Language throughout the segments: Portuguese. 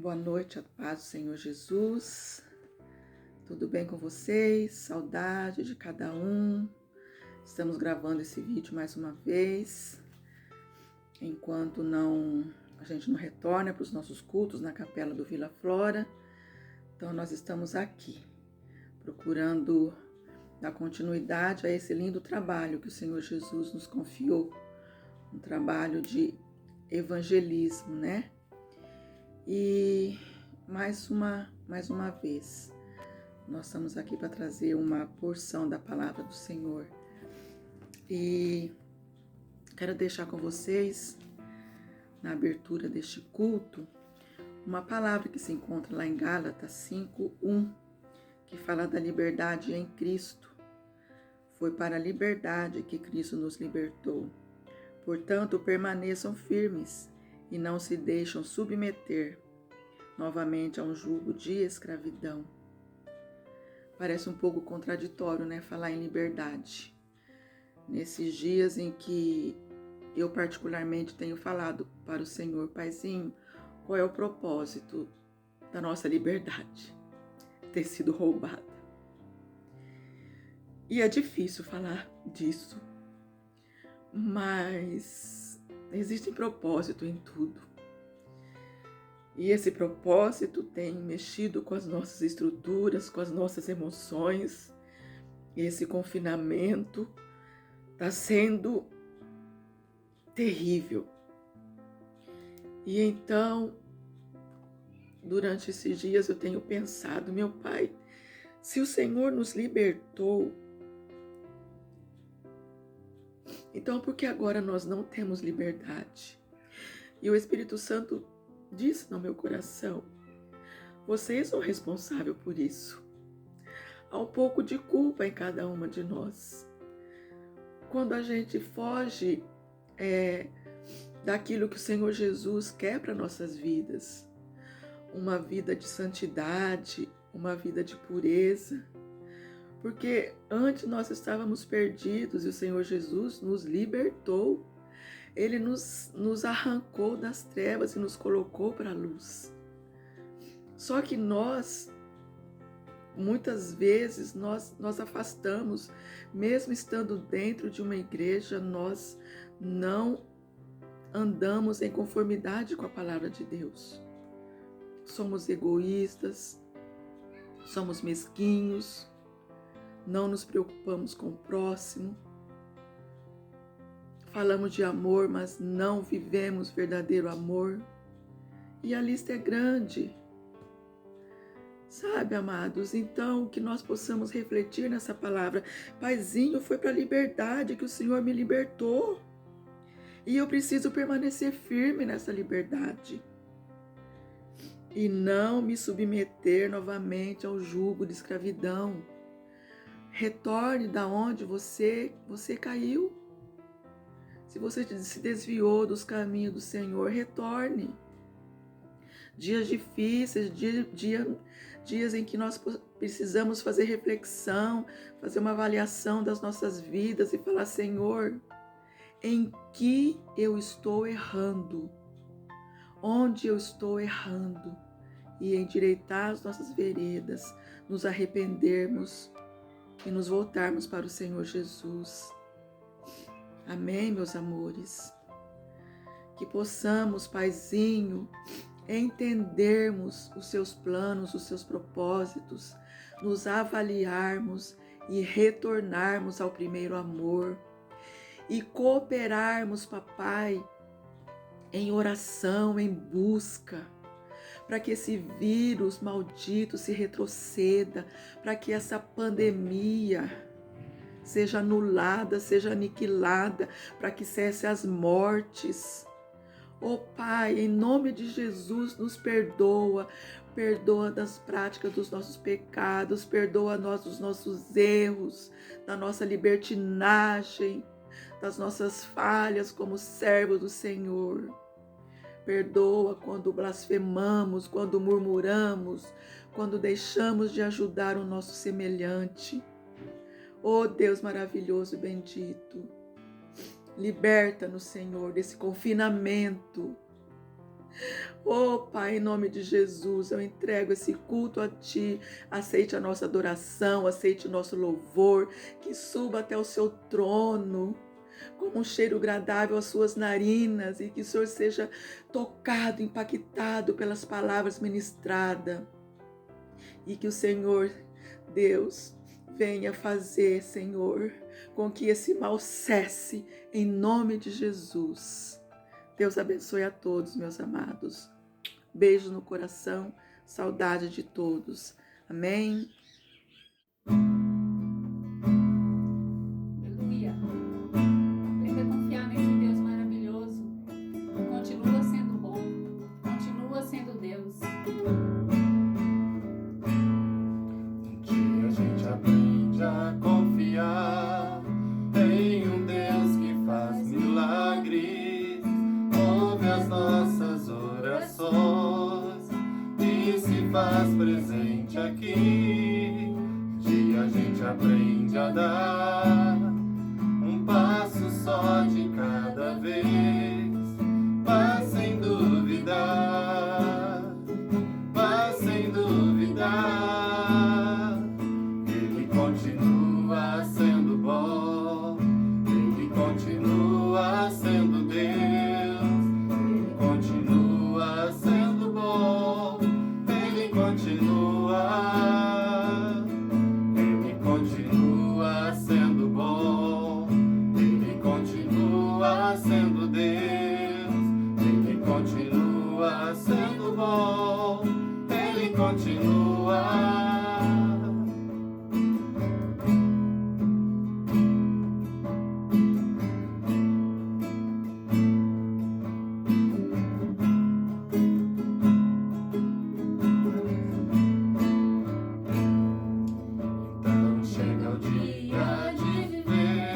Boa noite, a paz do Senhor Jesus. Tudo bem com vocês? Saudade de cada um. Estamos gravando esse vídeo mais uma vez, enquanto a gente não retorna para os nossos cultos na capela do Vila Flora. Então nós estamos aqui, procurando dar continuidade a esse lindo trabalho que o Senhor Jesus nos confiou, um trabalho de evangelismo, né? E mais uma vez, nós estamos aqui para trazer uma porção da palavra do Senhor. E quero deixar com vocês, na abertura deste culto, uma palavra que se encontra lá em Gálatas 5:1, que fala da liberdade em Cristo. Foi para a liberdade que Cristo nos libertou. Portanto, permaneçam firmes e não se deixam submeter novamente a um jugo de escravidão. Parece um pouco contraditório, né? Falar em liberdade. Nesses dias em que eu particularmente tenho falado para o Senhor, Paizinho, qual é o propósito da nossa liberdade? Ter sido roubada. E é difícil falar disso, mas existe propósito em tudo. E esse propósito tem mexido com as nossas estruturas, com as nossas emoções. Esse confinamento está sendo terrível. E então, durante esses dias eu tenho pensado, meu Pai, se o Senhor nos libertou, então por que agora nós não temos liberdade? E o Espírito Santo disse no meu coração, vocês são responsáveis por isso. Há um pouco de culpa em cada uma de nós. Quando a gente foge daquilo que o Senhor Jesus quer para nossas vidas, uma vida de santidade, uma vida de pureza, porque antes nós estávamos perdidos e o Senhor Jesus nos libertou. Ele nos arrancou das trevas e nos colocou para a luz. Só que nós, muitas vezes, nós afastamos, mesmo estando dentro de uma igreja, nós não andamos em conformidade com a palavra de Deus. Somos egoístas, somos mesquinhos, não nos preocupamos com o próximo. Falamos de amor, mas não vivemos verdadeiro amor. E a lista é grande. Sabe, amados? Então, que nós possamos refletir nessa palavra. Paizinho, foi para a liberdade que o Senhor me libertou. E eu preciso permanecer firme nessa liberdade. E não me submeter novamente ao jugo de escravidão. Retorne da onde você caiu. Se você se desviou dos caminhos do Senhor, retorne. Dias difíceis, dias em que nós precisamos fazer reflexão, fazer uma avaliação das nossas vidas e falar, Senhor, em que eu estou errando? Onde eu estou errando? E endireitar as nossas veredas, nos arrependermos e nos voltarmos para o Senhor Jesus. Amém, meus amores? Que possamos, Paizinho, entendermos os seus planos, os seus propósitos, nos avaliarmos e retornarmos ao primeiro amor e cooperarmos, Papai, em oração, em busca, para que esse vírus maldito se retroceda, para que essa pandemia seja anulada, seja aniquilada, para que cesse as mortes. Oh Pai, em nome de Jesus, nos perdoa das práticas dos nossos pecados, perdoa nós dos nossos erros, da nossa libertinagem, das nossas falhas como servo do Senhor. Perdoa quando blasfemamos, quando murmuramos, quando deixamos de ajudar o nosso semelhante. Oh Deus maravilhoso e bendito, liberta-nos, Senhor, desse confinamento. Oh, Pai, em nome de Jesus, eu entrego esse culto a Ti. Aceite a nossa adoração, aceite o nosso louvor, que suba até o Seu trono, como um cheiro agradável às Suas narinas, e que o Senhor seja tocado, impactado pelas palavras ministradas. E que o Senhor, Deus, venha fazer, Senhor, com que esse mal cesse, em nome de Jesus. Deus abençoe a todos, meus amados. Beijo no coração, saudade de todos. Amém. Aleluia. Aprenda a confiar nesse Deus maravilhoso. Continua sendo bom. Continua sendo Deus. Um dia a gente aprende a confiar em um Deus que faz milagres, ouve as nossas orações e se faz presente aqui. Um dia a gente aprende a dar um passo só de cada vez, mas sem duvidar, mas sem duvidar. Ele continua sendo bom, Ele continua sendo Deus, Ele continua sendo bom, Ele continua sendo bom, Ele continua sendo Deus, Ele continua sendo bom, Ele continua. Então chega o dia de ver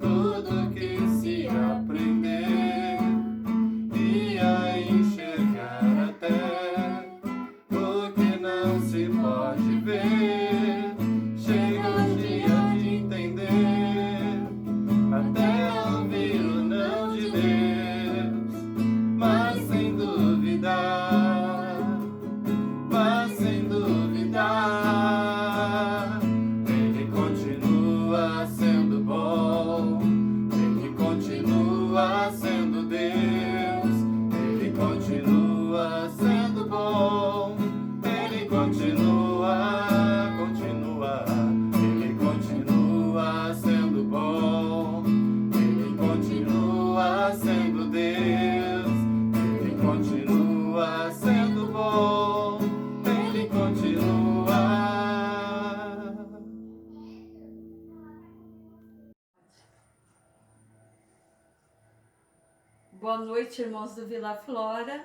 tudo que se aprender e a enxergar até o que não se pode ver. Chega o dia de entender, até ouvir o não de Deus, mas sem duvidar, mas sem duvidar. Ele continua sendo bom, Ele continua sendo Deus, Ele continua sendo bom, Ele continua, Ele continua sendo bom, Ele continua sendo Deus, Ele continua sendo bom, Ele continua. Boa noite, irmãos do Vila Flora.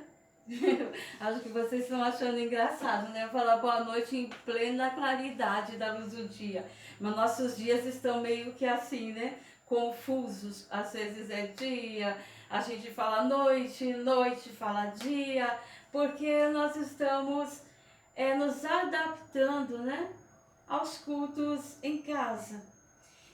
Acho que vocês estão achando engraçado, né? Eu falar boa noite em plena claridade da luz do dia. Mas nossos dias estão meio que assim, né? Confusos. Às vezes é dia, a gente fala noite, noite fala dia, porque nós estamos nos adaptando, né? Aos cultos em casa.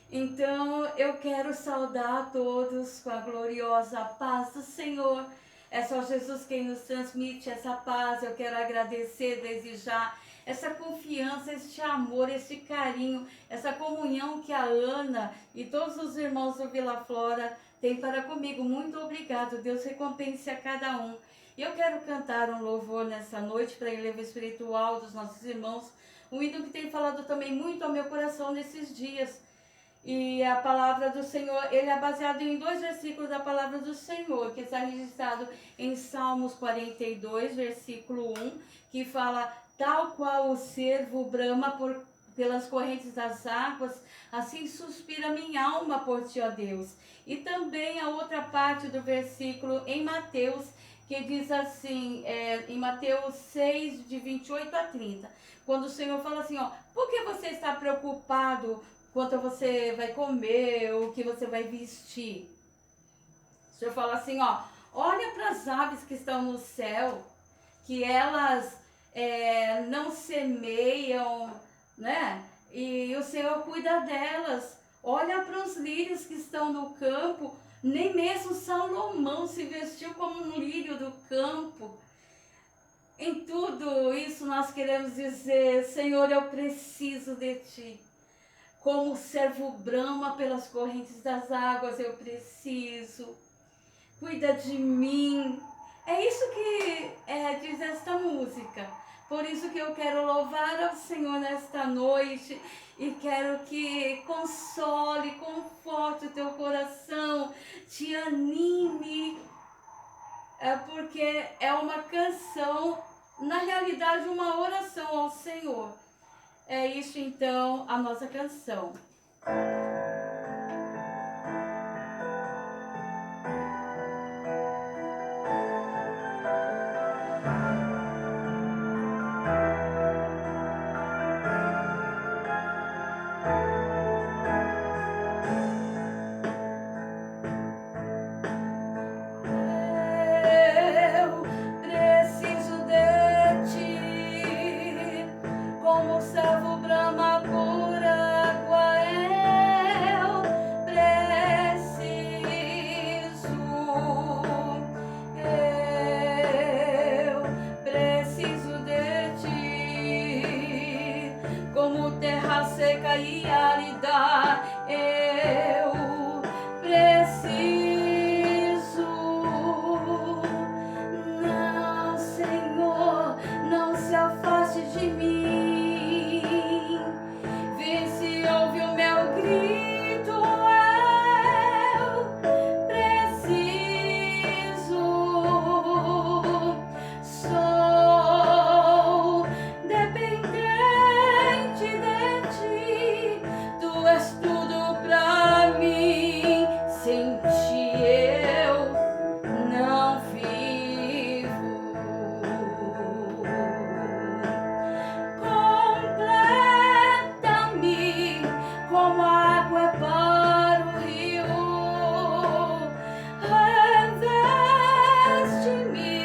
Então eu quero saudar a todos com a gloriosa paz do Senhor. É só Jesus quem nos transmite essa paz. Eu quero agradecer desde já essa confiança, este amor, este carinho, essa comunhão que a Ana e todos os irmãos do Vila Flora têm para comigo. Muito obrigado. Deus recompense a cada um. E eu quero cantar um louvor nessa noite para a eleva espiritual dos nossos irmãos. Um hino que tem falado também muito ao meu coração nesses dias. E a palavra do Senhor, ele é baseado em 2 versículos da palavra do Senhor, que está registrado em Salmos 42, versículo 1, que fala: tal qual o cervo brama pelas correntes das águas, assim suspira minha alma por ti, ó Deus. E também a outra parte do versículo em Mateus, que diz assim, em Mateus 6, de 28 a 30, quando o Senhor fala assim, ó: por que você está preocupado quanto você vai comer, o que você vai vestir? O Senhor fala assim, ó: olha para as aves que estão no céu, que elas não semeiam, né? E o Senhor cuida delas. Olha para os lírios que estão no campo, Nem mesmo Salomão se vestiu como um lírio do campo. Em tudo isso nós queremos dizer: Senhor, eu preciso de Ti. Como o servo brama pelas correntes das águas, eu preciso. Cuida de mim. É isso que diz esta música. Por isso que eu quero louvar ao Senhor nesta noite e quero que console, conforte o teu coração, te anime. Porque é uma canção, na realidade uma oração ao Senhor. É isso então a nossa canção. Eu preciso de Ti, como o servo brama por água. Eu preciso de Ti, como terra seca e árida. Eu preciso. Não, Senhor, não se afaste de mim. Vê se ouve o meu grito. Eu preciso. Sou dependente de Ti. Tu és tudo pra mim. Sem Ti eu não vivo. Completa-me como a água é para o rio. Reveste-me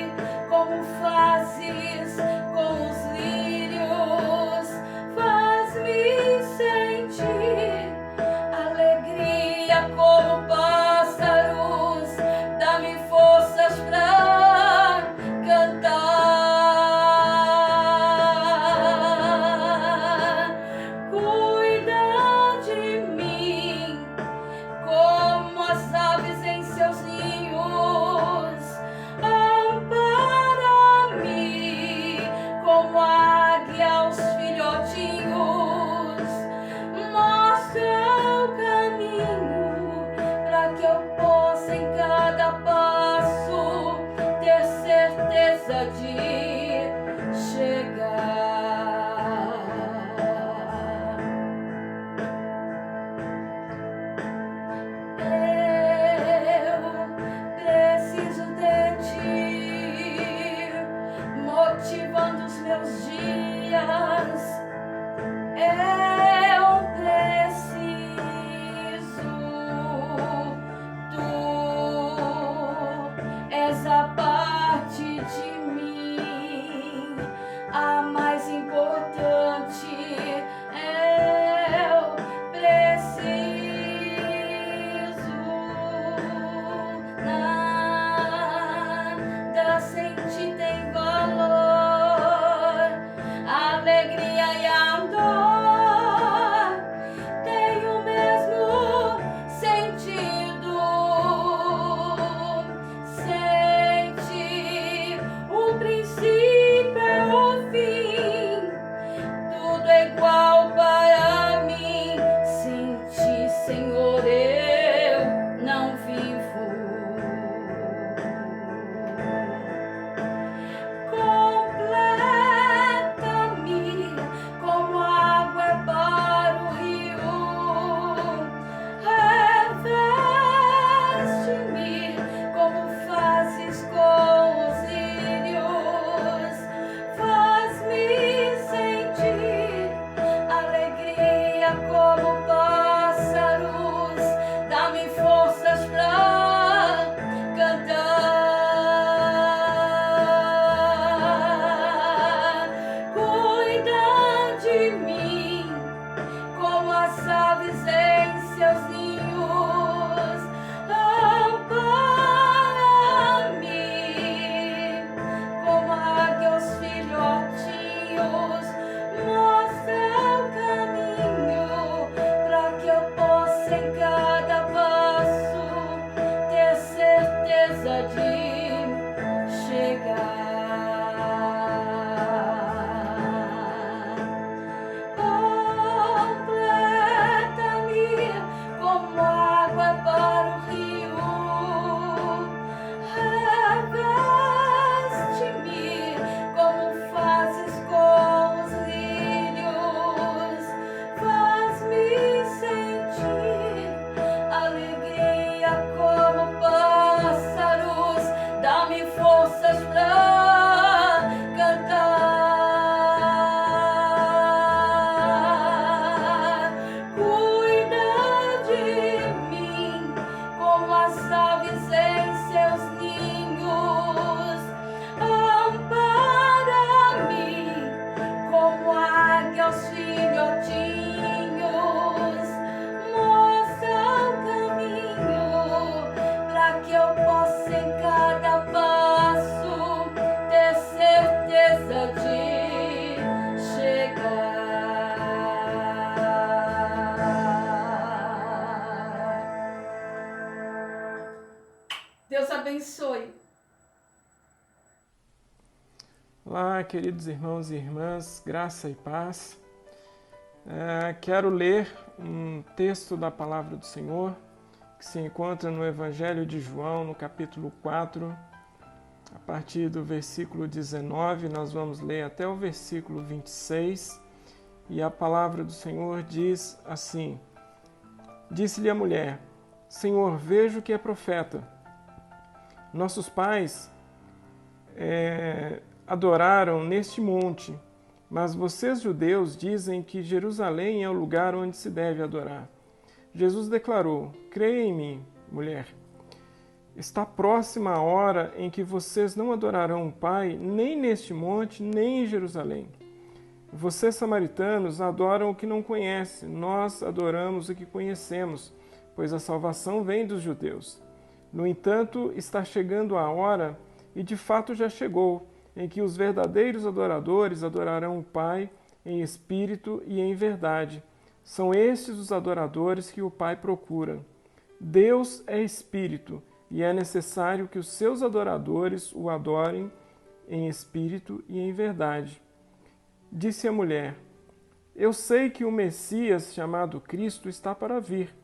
como fazes com os lírios. Faz-me sentir alegria como pássaros. Dá-me forças pra cantar. Cuida de mim abençoe. Olá, queridos irmãos e irmãs, graça e paz. Quero ler um texto da Palavra do Senhor que se encontra no Evangelho de João, no capítulo 4, a partir do versículo 19, nós vamos ler até o versículo 26, e a Palavra do Senhor diz assim: Disse-lhe a mulher: Senhor, vejo que é profeta. Nossos pais adoraram neste monte, mas vocês, judeus, dizem que Jerusalém é o lugar onde se deve adorar. Jesus declarou: Creia em mim, mulher. Está próxima a hora em que vocês não adorarão o Pai nem neste monte, nem em Jerusalém. Vocês, samaritanos, adoram o que não conhecem, nós adoramos o que conhecemos, pois a salvação vem dos judeus. No entanto, está chegando a hora, e de fato já chegou, em que os verdadeiros adoradores adorarão o Pai em espírito e em verdade. São estes os adoradores que o Pai procura. Deus é espírito, e é necessário que os seus adoradores o adorem em espírito e em verdade. Disse a mulher: Eu sei que o Messias, chamado Cristo, está para vir.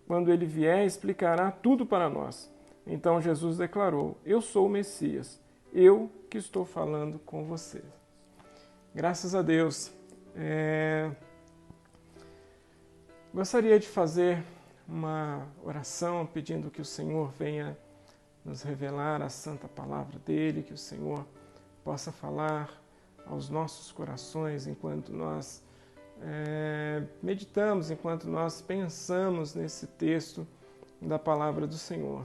Quando ele vier, explicará tudo para nós. Então Jesus declarou: Eu sou o Messias, eu que estou falando com vocês. Graças a Deus. Gostaria de fazer uma oração pedindo que o Senhor venha nos revelar a santa palavra dele, que o Senhor possa falar aos nossos corações enquanto nós meditamos, enquanto nós pensamos nesse texto da palavra do Senhor.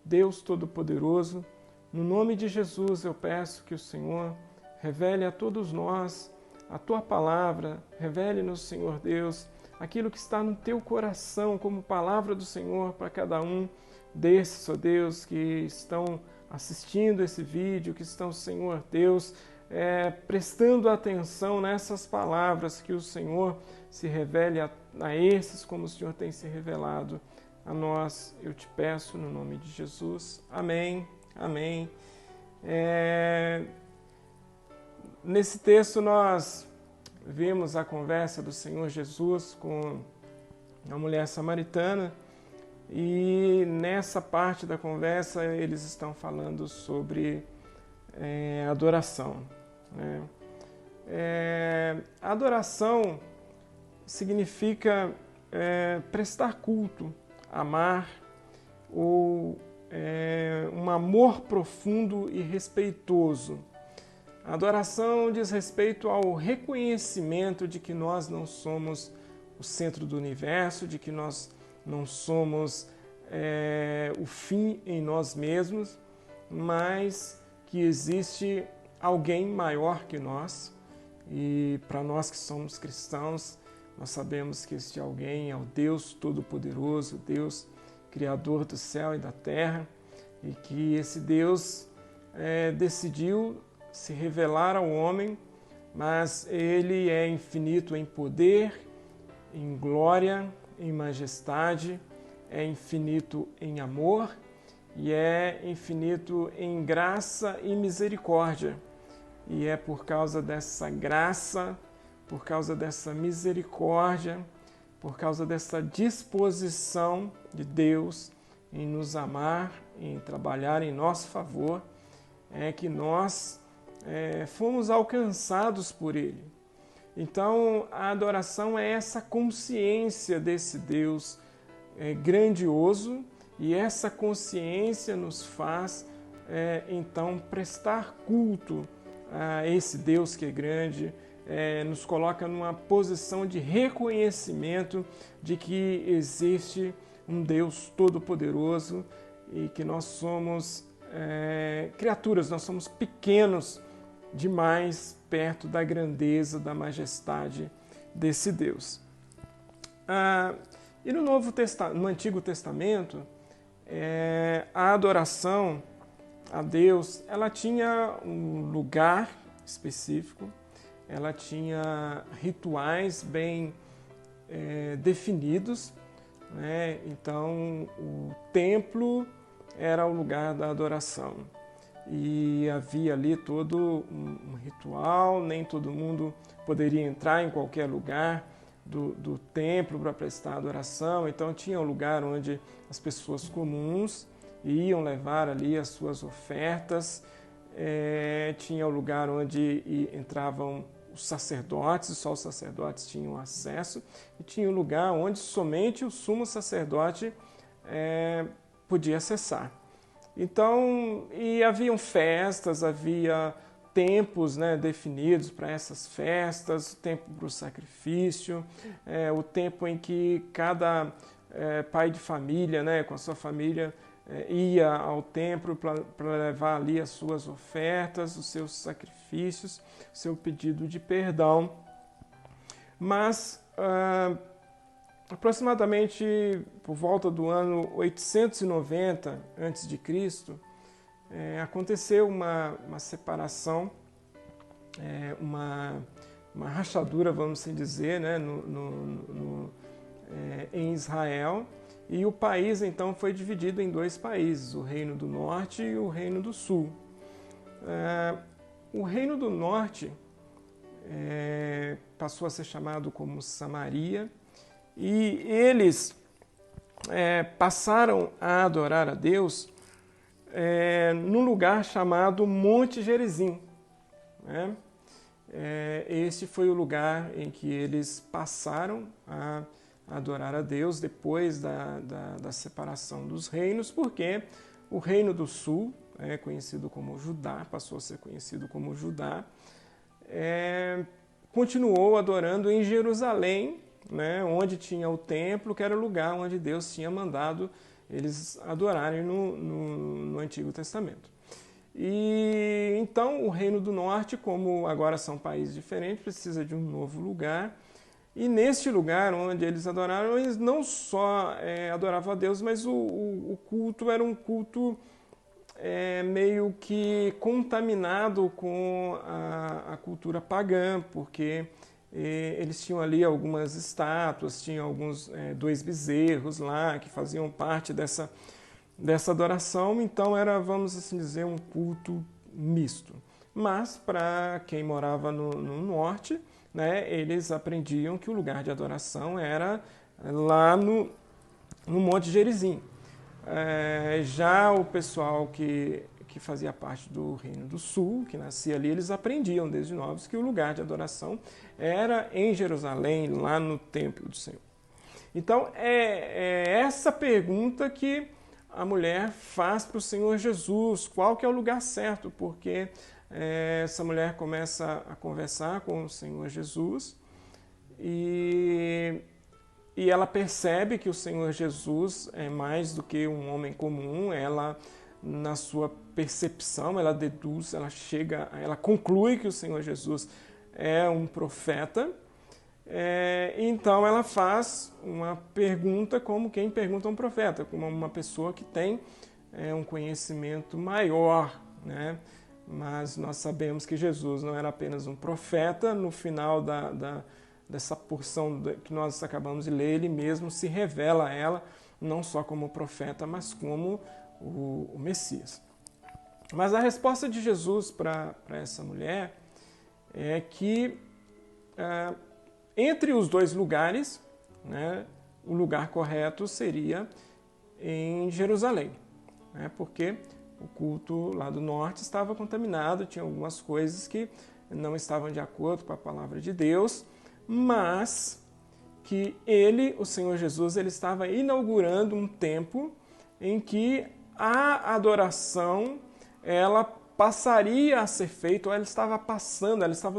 Deus Todo-Poderoso, no nome de Jesus eu peço que o Senhor revele a todos nós a Tua palavra, revele-nos, Senhor Deus, aquilo que está no Teu coração como palavra do Senhor para cada um desses, ó Deus, que estão assistindo esse vídeo, que estão, Senhor Deus, prestando atenção nessas palavras, que o Senhor se revele a esses como o Senhor tem se revelado a nós. Eu te peço no nome de Jesus. Amém. Amém. Nesse texto nós vimos a conversa do Senhor Jesus com a mulher samaritana, e nessa parte da conversa eles estão falando sobre adoração. A adoração significa prestar culto, amar, ou um amor profundo e respeitoso. A adoração diz respeito ao reconhecimento de que nós não somos o centro do universo, de que nós não somos o fim em nós mesmos, mas que existe alguém maior que nós. E para nós que somos cristãos, nós sabemos que este alguém é o Deus Todo-Poderoso, Deus Criador do céu e da terra, e que esse Deus decidiu se revelar ao homem, mas ele é infinito em poder, em glória, em majestade, é infinito em amor e é infinito em graça e misericórdia. E é por causa dessa graça, por causa dessa misericórdia, por causa dessa disposição de Deus em nos amar, em trabalhar em nosso favor, que nós fomos alcançados por Ele. Então, a adoração é essa consciência desse Deus grandioso, e essa consciência nos faz, então, prestar culto a esse Deus que é grande, nos coloca numa posição de reconhecimento de que existe um Deus todo-poderoso e que nós somos criaturas, nós somos pequenos demais perto da grandeza, da majestade desse Deus. E no Antigo Testamento, a adoração a Deus, ela tinha um lugar específico, ela tinha rituais bem definidos, né? Então, o templo era o lugar da adoração. E havia ali todo um ritual, nem todo mundo poderia entrar em qualquer lugar do templo para prestar adoração. Então tinha um lugar onde as pessoas comuns iam levar ali as suas ofertas, tinha o lugar onde entravam os sacerdotes, só os sacerdotes tinham acesso, e tinha um lugar onde somente o sumo sacerdote podia acessar. Então, e haviam festas, havia tempos, né, definidos para essas festas, o tempo para o sacrifício, o tempo em que cada pai de família, né, com a sua família, ia ao templo para levar ali as suas ofertas, os seus sacrifícios, o seu pedido de perdão. Mas, aproximadamente por volta do ano 890 a.C., aconteceu uma separação, uma rachadura, vamos assim dizer, né, em Israel, e o país então foi dividido em dois países, o Reino do Norte e o Reino do Sul. O Reino do Norte passou a ser chamado como Samaria, e eles passaram a adorar a Deus num lugar chamado Monte Gerizim. Né? Este foi o lugar em que eles passaram a adorar a Deus depois da separação dos reinos, porque o Reino do Sul, conhecido como Judá, passou a ser conhecido como Judá, continuou adorando em Jerusalém, né, onde tinha o templo, que era o lugar onde Deus tinha mandado eles adorarem no Antigo Testamento. E então o Reino do Norte, como agora são países diferentes, precisa de um novo lugar. E neste lugar onde eles adoraram, eles não só adoravam a Deus, mas o culto era um culto meio que contaminado com a cultura pagã, porque eles tinham ali algumas estátuas, tinham alguns 2 bezerros lá que faziam parte dessa adoração, então era, vamos assim dizer, um culto misto. Mas para quem morava no norte, né, eles aprendiam que o lugar de adoração era lá no Monte Gerizim. Já o pessoal que fazia parte do Reino do Sul, que nascia ali, eles aprendiam desde novos que o lugar de adoração era em Jerusalém, lá no templo do Senhor. Então, é essa pergunta que a mulher faz para o Senhor Jesus, qual que é o lugar certo, porque essa mulher começa a conversar com o Senhor Jesus e ela percebe que o Senhor Jesus é mais do que um homem comum. Ela, na sua percepção, ela deduz, ela conclui que o Senhor Jesus é um profeta. Então ela faz uma pergunta como quem pergunta a um profeta, como uma pessoa que tem um conhecimento maior, né? Mas nós sabemos que Jesus não era apenas um profeta. No final dessa porção que nós acabamos de ler, ele mesmo se revela a ela, não só como profeta, mas como o Messias. Mas a resposta de Jesus para essa mulher é que entre os dois lugares, né, o lugar correto seria em Jerusalém, né, porque o culto lá do norte estava contaminado, tinha algumas coisas que não estavam de acordo com a palavra de Deus, mas que o Senhor Jesus, ele estava inaugurando um tempo em que a adoração, ela passaria a ser feita, ou ela estava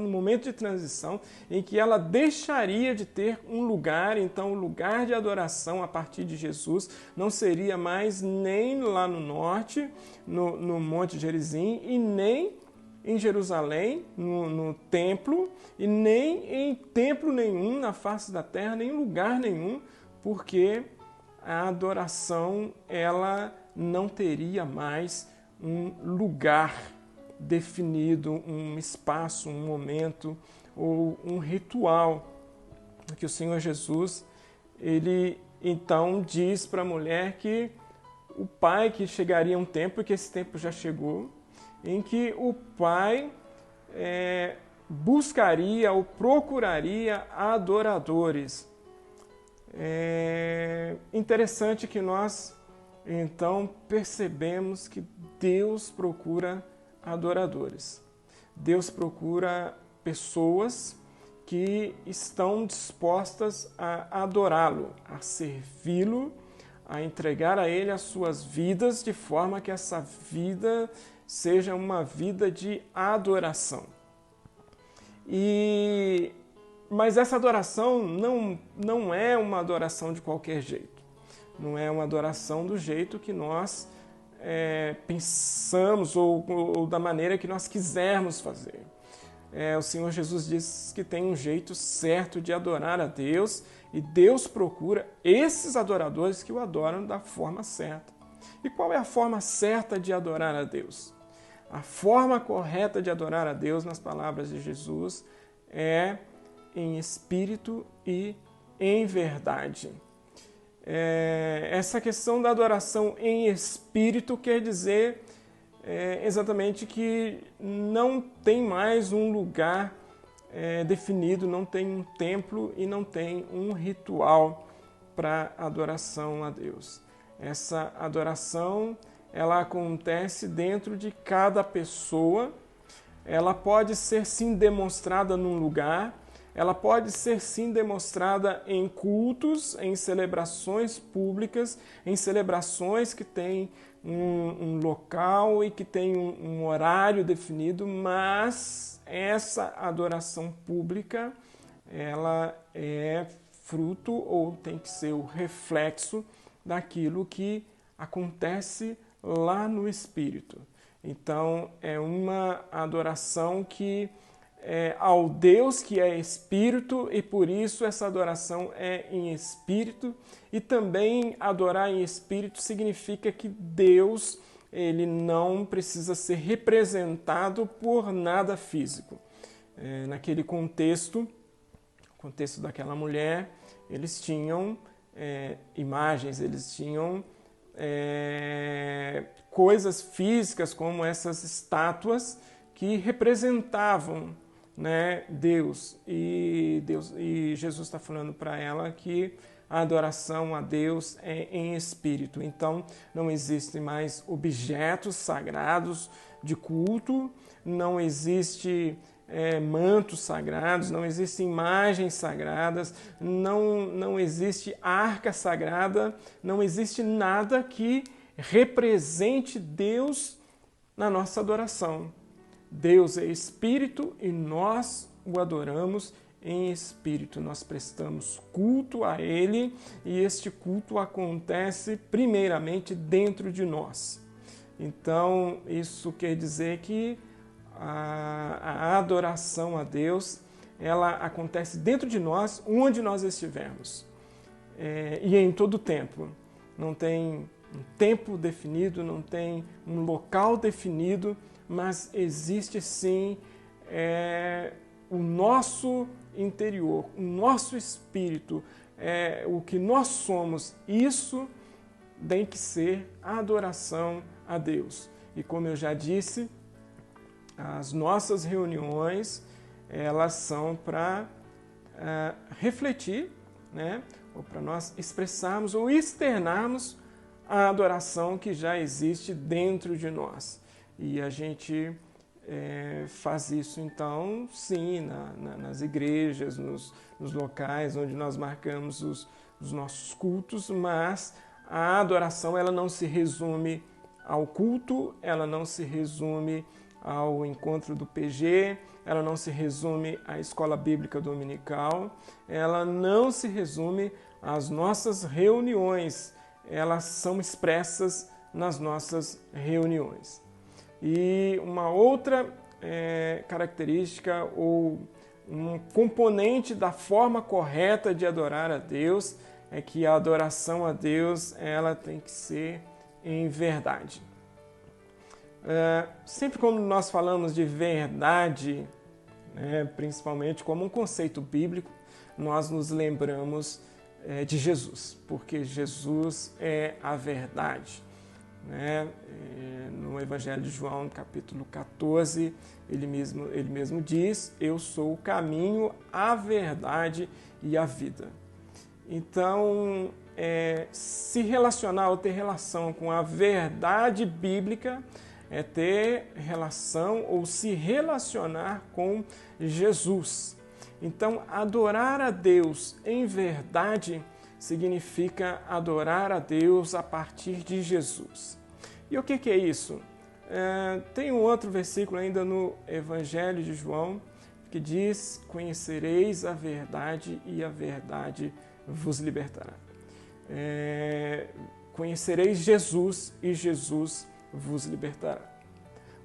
no momento de transição em que ela deixaria de ter um lugar. Então o lugar de adoração a partir de Jesus não seria mais nem lá no norte, no Monte Gerizim, e nem em Jerusalém, no templo, e nem em templo nenhum na face da terra, nem em lugar nenhum, porque a adoração, ela não teria mais um lugar definido, um espaço, um momento ou um ritual. Que o Senhor Jesus, ele então diz para a mulher que o Pai que chegaria um tempo, porque esse tempo já chegou, em que o Pai buscaria ou procuraria adoradores. É interessante que nós, então, percebemos que Deus procura adoradores. Deus procura pessoas que estão dispostas a adorá-lo, a servi-lo, a entregar a Ele as suas vidas, de forma que essa vida seja uma vida de adoração. Mas essa adoração não é uma adoração de qualquer jeito. Não é uma adoração do jeito que nós pensamos ou da maneira que nós quisermos fazer. O Senhor Jesus diz que tem um jeito certo de adorar a Deus, e Deus procura esses adoradores que o adoram da forma certa. E qual é a forma certa de adorar a Deus? A forma correta de adorar a Deus, nas palavras de Jesus, é em espírito e em verdade. Essa questão da adoração em espírito quer dizer exatamente que não tem mais um lugar definido, não tem um templo e não tem um ritual para adoração a Deus. Essa adoração, ela acontece dentro de cada pessoa. Ela pode ser sim demonstrada num lugar, ela pode ser sim demonstrada em cultos, em celebrações públicas, em celebrações que têm um local e que tem um horário definido, mas essa adoração pública, ela é fruto ou tem que ser o reflexo daquilo que acontece lá no Espírito. Então, é uma adoração que ao Deus que é Espírito, e por isso essa adoração é em Espírito. E também adorar em Espírito significa que Deus, ele não precisa ser representado por nada físico. Naquele contexto daquela mulher, eles tinham imagens, eles tinham coisas físicas como essas estátuas que representavam, né, Deus. E Jesus está falando para ela que a adoração a Deus é em espírito. Então, não existem mais objetos sagrados de culto, não existe mantos sagrados, não existem imagens sagradas, não existe arca sagrada, não existe nada que represente Deus na nossa adoração. Deus é Espírito e nós o adoramos em Espírito. Nós prestamos culto a Ele e este culto acontece primeiramente dentro de nós. Então, isso quer dizer que a adoração a Deus, ela acontece dentro de nós, onde nós estivermos. E em todo tempo. Não tem um tempo definido, não tem um local definido, mas existe sim o nosso interior, o nosso espírito, o que nós somos. Isso tem que ser a adoração a Deus. E como eu já disse, as nossas reuniões, elas são para refletir, né? Ou para nós expressarmos ou externarmos a adoração que já existe dentro de nós. E a gente faz isso, então, sim, nas igrejas, nos locais onde nós marcamos os nossos cultos, mas a adoração, ela não se resume ao culto, ela não se resume ao encontro do PG, ela não se resume à escola bíblica dominical, ela não se resume às nossas reuniões, elas são expressas nas nossas reuniões. E uma outra característica ou um componente da forma correta de adorar a Deus é que a adoração a Deus, ela tem que ser em verdade. Sempre quando nós falamos de verdade, principalmente como um conceito bíblico, nós nos lembramos de Jesus, porque Jesus é a verdade. né? No Evangelho de João, capítulo 14, ele mesmo diz: eu sou o caminho, a verdade e a vida. Então, se relacionar ou ter relação com a verdade bíblica é ter relação ou se relacionar com Jesus. Então, adorar a Deus em verdade significa adorar a Deus a partir de Jesus. E o que é isso? Tem um outro versículo ainda no Evangelho de João que diz: conhecereis a verdade e a verdade vos libertará. Conhecereis Jesus e Jesus vos libertará.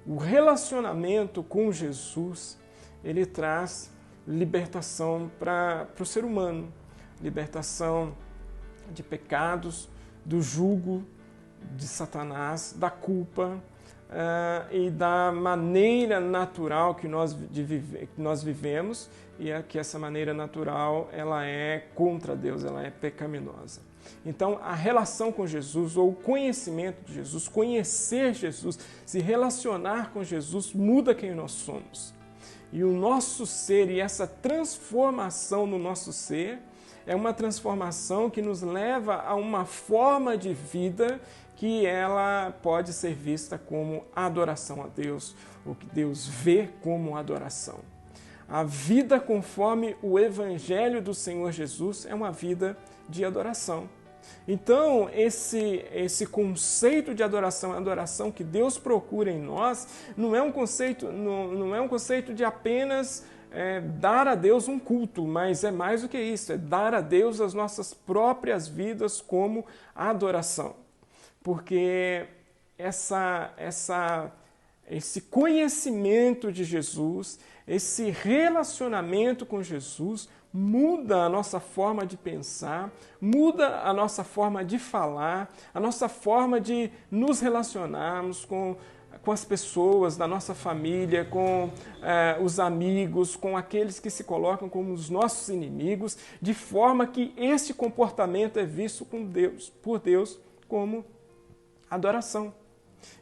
O relacionamento com Jesus, ele traz libertação para o ser humano, libertação de pecados, do jugo de Satanás, da culpa e da maneira natural que nós vivemos, e que essa maneira natural ela é contra Deus, ela é pecaminosa. Então, a relação com Jesus, ou o conhecimento de Jesus, conhecer Jesus, se relacionar com Jesus, muda quem nós somos. E o nosso ser, e essa transformação no nosso ser, é uma transformação que nos leva a uma forma de vida que ela pode ser vista como adoração a Deus, o que Deus vê como adoração. A vida conforme o Evangelho do Senhor Jesus é uma vida de adoração. Então, esse conceito de adoração, a adoração que Deus procura em nós, não é um conceito de apenas dar a Deus um culto, mas é mais do que isso, é dar a Deus as nossas próprias vidas como adoração. Porque esse conhecimento de Jesus, esse relacionamento com Jesus, muda a nossa forma de pensar, muda a nossa forma de falar, a nossa forma de nos relacionarmos com as pessoas da nossa família, com os amigos, com aqueles que se colocam como os nossos inimigos, de forma que esse comportamento é visto por Deus como adoração.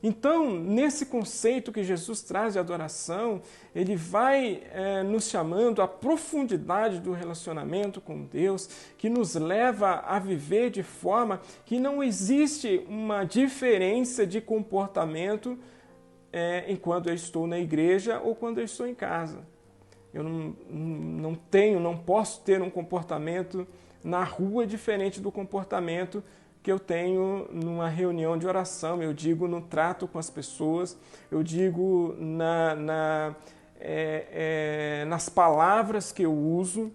Então, nesse conceito que Jesus traz de adoração, ele vai nos chamando à profundidade do relacionamento com Deus, que nos leva a viver de forma que não existe uma diferença de comportamento enquanto eu estou na igreja ou quando eu estou em casa. Eu não posso ter um comportamento na rua diferente do comportamento que eu tenho numa reunião de oração, eu digo no trato com as pessoas, eu digo nas palavras que eu uso,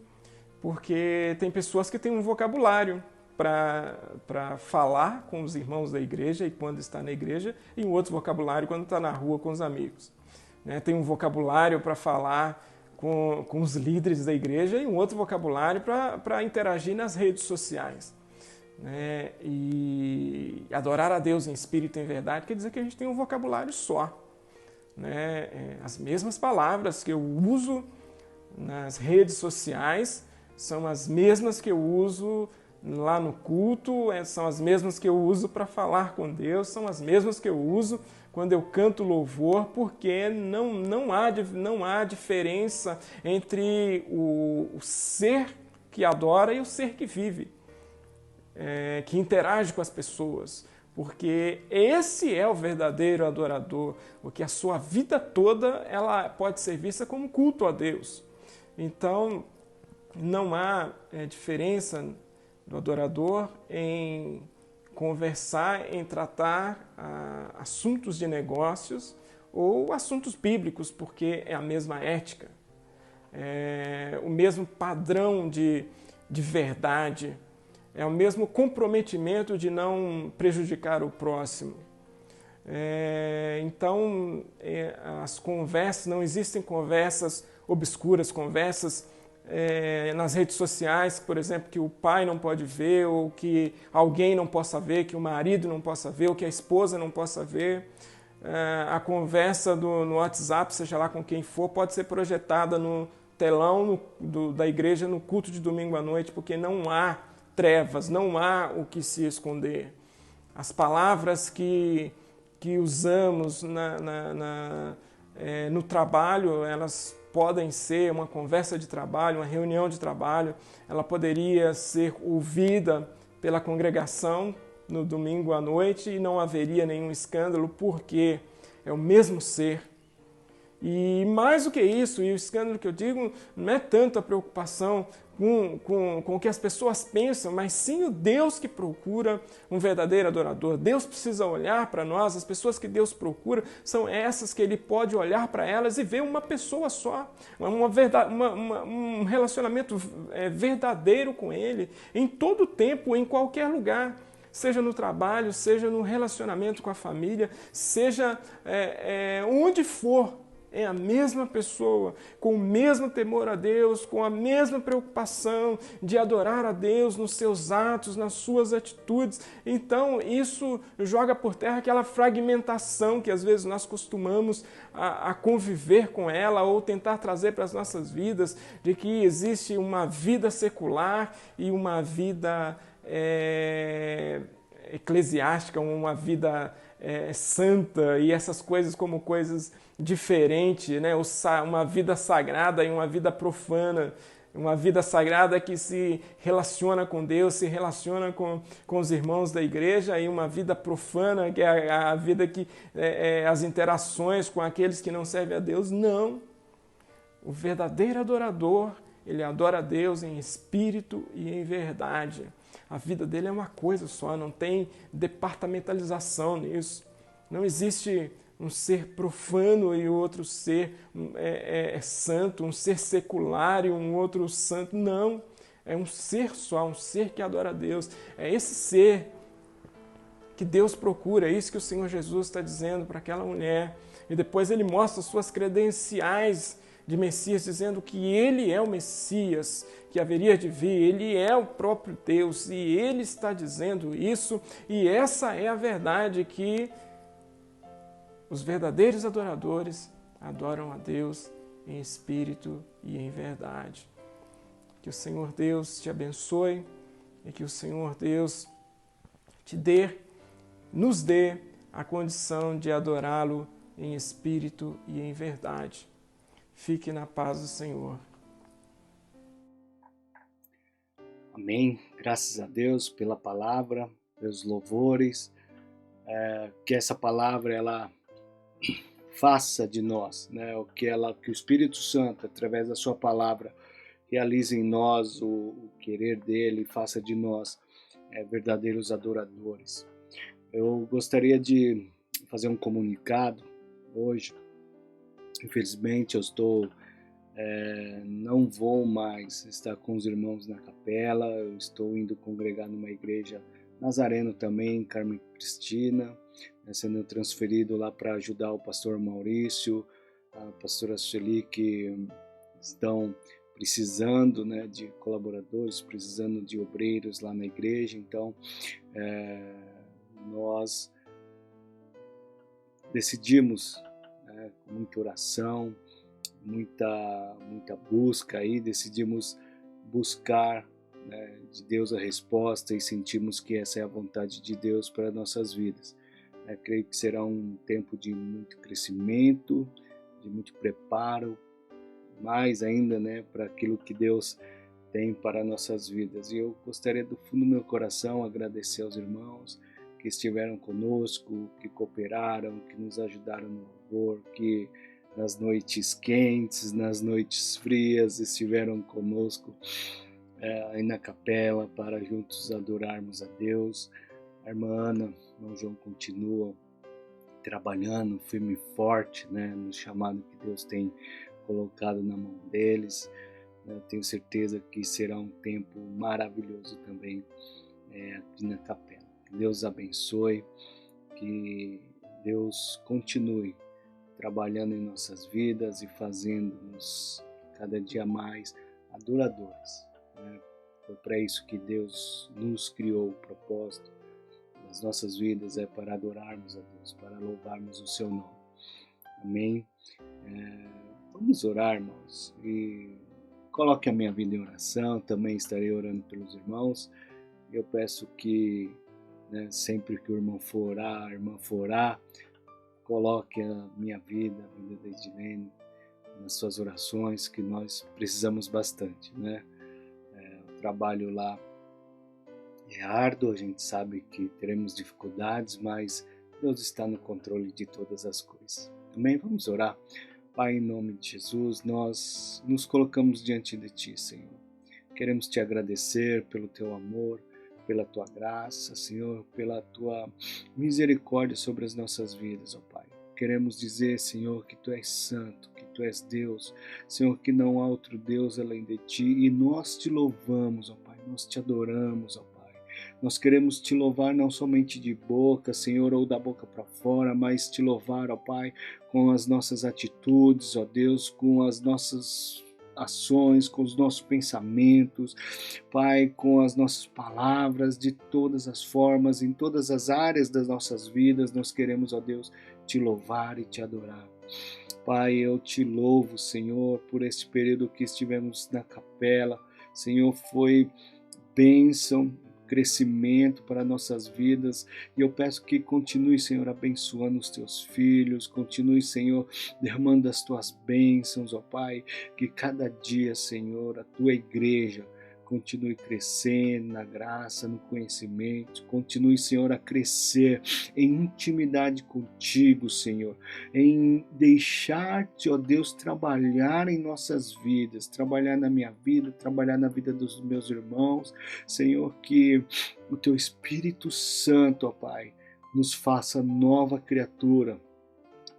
porque tem pessoas que têm um vocabulário para falar com os irmãos da igreja e quando está na igreja, e um outro vocabulário quando está na rua com os amigos. Tem um vocabulário para falar com os líderes da igreja e um outro vocabulário para interagir nas redes sociais. E adorar a Deus em espírito e em verdade quer dizer que a gente tem um vocabulário só. As mesmas palavras que eu uso nas redes sociais são as mesmas que eu uso lá no culto, são as mesmas que eu uso para falar com Deus, são as mesmas que eu uso quando eu canto louvor, porque não há diferença entre o ser que adora e o ser que vive. Que interage com as pessoas, porque esse é o verdadeiro adorador, porque a sua vida toda ela pode ser vista como culto a Deus. Então, não há diferença do adorador em conversar, em tratar assuntos de negócios ou assuntos bíblicos, porque é a mesma ética, o mesmo padrão de verdade, é o mesmo comprometimento de não prejudicar o próximo. Então, as conversas, não existem conversas obscuras, conversas nas redes sociais, por exemplo, que o pai não pode ver, ou que alguém não possa ver, que o marido não possa ver, ou que a esposa não possa ver. A conversa no WhatsApp, seja lá com quem for, pode ser projetada no telão da igreja no culto de domingo à noite, porque não há trevas, não há o que se esconder. As palavras que usamos no trabalho, elas podem ser uma conversa de trabalho, uma reunião de trabalho, ela poderia ser ouvida pela congregação no domingo à noite e não haveria nenhum escândalo, porque é o mesmo ser. E mais do que isso, e o escândalo que eu digo, não é tanto a preocupação com o que as pessoas pensam, mas sim o Deus que procura um verdadeiro adorador. Deus precisa olhar para nós, as pessoas que Deus procura são essas que Ele pode olhar para elas e ver uma pessoa só, um relacionamento verdadeiro com Ele, em todo tempo, em qualquer lugar. Seja no trabalho, seja no relacionamento com a família, seja onde for, é a mesma pessoa, com o mesmo temor a Deus, com a mesma preocupação de adorar a Deus nos seus atos, nas suas atitudes. Então, isso joga por terra aquela fragmentação que às vezes nós costumamos a conviver com ela ou tentar trazer para as nossas vidas, de que existe uma vida secular e uma vida eclesiástica, uma vida santa, e essas coisas como coisas diferentes, né? Uma vida sagrada e uma vida profana, uma vida sagrada que se relaciona com Deus, se relaciona com os irmãos da igreja, e uma vida profana, que é a vida que as interações com aqueles que não servem a Deus. Não. O verdadeiro adorador, ele adora a Deus em espírito e em verdade. A vida dele é uma coisa só, não tem departamentalização nisso. Não existe um ser profano e outro ser santo, um ser secular e um outro santo. Não, é um ser só, um ser que adora a Deus. É esse ser que Deus procura, é isso que o Senhor Jesus está dizendo para aquela mulher. E depois ele mostra suas credenciais de Messias, dizendo que ele é o Messias, que haveria de vir, ele é o próprio Deus, e ele está dizendo isso, e essa é a verdade, que os verdadeiros adoradores adoram a Deus em espírito e em verdade. Que o Senhor Deus te abençoe e que o Senhor Deus nos dê a condição de adorá-lo em espírito e em verdade. Fique na paz do Senhor. Amém. Graças a Deus pela palavra, pelos louvores. Que essa palavra ela faça de nós, né? Que o Espírito Santo, através da sua palavra, realize em nós o querer dele, faça de nós verdadeiros adoradores. Eu gostaria de fazer um comunicado hoje. Infelizmente, não vou mais estar com os irmãos na capela. Eu estou indo congregar numa igreja Nazareno também, Carmen Cristina, sendo transferido lá para ajudar o pastor Maurício, a pastora Sueli, que estão precisando, né, de colaboradores, precisando de obreiros lá na igreja. Então, nós decidimos, com muita oração, muita busca aí, decidimos buscar, né, de Deus a resposta, e sentimos que essa é a vontade de Deus para nossas vidas. Creio que será um tempo de muito crescimento, de muito preparo, mais ainda, né, para aquilo que Deus tem para nossas vidas. E eu gostaria do fundo do meu coração agradecer aos irmãos que estiveram conosco, que cooperaram, que nos ajudaram no louvor, que nas noites quentes, nas noites frias estiveram conosco aí na capela para juntos adorarmos a Deus. A irmã Ana, o irmão João continuam trabalhando firme e forte, né, no chamado que Deus tem colocado na mão deles. Tenho certeza que será um tempo maravilhoso também aqui na capela. Que Deus abençoe, que Deus continue trabalhando em nossas vidas e fazendo-nos cada dia mais adoradores. Foi para isso que Deus nos criou. O propósito das nossas vidas é para adorarmos a Deus, para louvarmos o seu nome. Amém? Vamos orar, irmãos, e coloque a minha vida em oração. Também estarei orando pelos irmãos. Eu peço que né? Sempre que o irmão for orar, a irmã for orar, coloque a minha vida, a vida da Edilene, nas suas orações, que nós precisamos bastante, né? O trabalho lá é árduo, a gente sabe que teremos dificuldades, mas Deus está no controle de todas as coisas. Amém? Vamos orar. Pai, em nome de Jesus, nós nos colocamos diante de Ti, Senhor. Queremos Te agradecer pelo Teu amor, pela Tua graça, Senhor, pela Tua misericórdia sobre as nossas vidas, ó Pai. Queremos dizer, Senhor, que Tu és santo, que Tu és Deus, Senhor, que não há outro Deus além de Ti, e nós Te louvamos, ó Pai, nós Te adoramos, ó Pai. Nós queremos Te louvar não somente de boca, Senhor, ou da boca para fora, mas Te louvar, ó Pai, com as nossas atitudes, ó Deus, com as nossas ações, com os nossos pensamentos, Pai, com as nossas palavras, de todas as formas, em todas as áreas das nossas vidas, nós queremos, ó Deus, Te louvar e Te adorar. Pai, eu Te louvo, Senhor, por este período que estivemos na capela. Senhor, foi bênção, crescimento para nossas vidas, e eu peço que continue, Senhor, abençoando os Teus filhos, continue, Senhor, derramando as Tuas bênçãos, ó Pai, que cada dia, Senhor, a Tua igreja continue crescendo na graça, no conhecimento, continue, Senhor, a crescer em intimidade contigo, Senhor, em deixar-te, ó Deus, trabalhar em nossas vidas, trabalhar na minha vida, trabalhar na vida dos meus irmãos, Senhor, que o Teu Espírito Santo, ó Pai, nos faça nova criatura,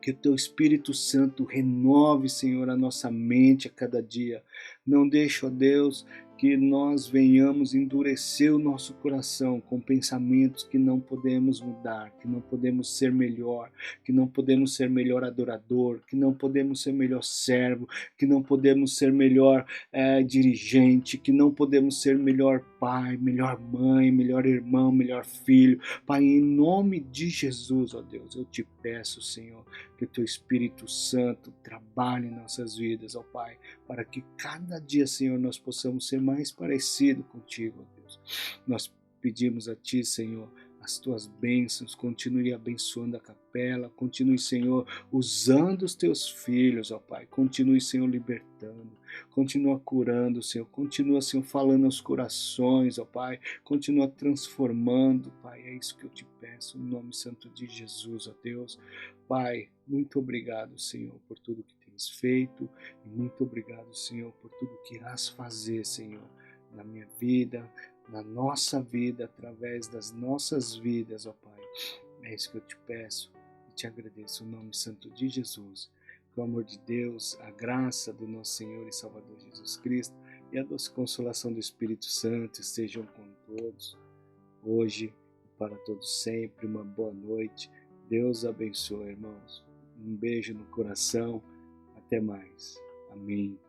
que o Teu Espírito Santo renove, Senhor, a nossa mente a cada dia. Não deixe, ó Deus, que nós venhamos endurecer o nosso coração com pensamentos que não podemos mudar, que não podemos ser melhor, que não podemos ser melhor adorador, que não podemos ser melhor servo, que não podemos ser melhor dirigente, que não podemos ser melhor pai, melhor mãe, melhor irmão, melhor filho. Pai, em nome de Jesus, ó Deus, eu Te peço, Senhor, que o Teu Espírito Santo trabalhe em nossas vidas, ó Pai, para que cada dia, Senhor, nós possamos ser mais parecidos contigo, ó Deus. Nós pedimos a Ti, Senhor, as Tuas bênçãos, continue abençoando a capela, continue, Senhor, usando os Teus filhos, ó Pai, continue, Senhor, libertando, continua curando, Senhor, continua, Senhor, falando aos corações, ó Pai, continua transformando, Pai, é isso que eu Te peço, no nome santo de Jesus, ó Deus. Pai, muito obrigado, Senhor, por tudo que Tens feito, e muito obrigado, Senhor, por tudo que irás fazer, Senhor, na minha vida, na nossa vida, através das nossas vidas, ó Pai. É isso que eu Te peço e Te agradeço, no nome santo de Jesus. Que o amor de Deus, a graça do nosso Senhor e Salvador Jesus Cristo e a doce consolação do Espírito Santo estejam com todos, hoje e para todos sempre. Uma boa noite. Deus abençoe, irmãos. Um beijo no coração. Até mais. Amém.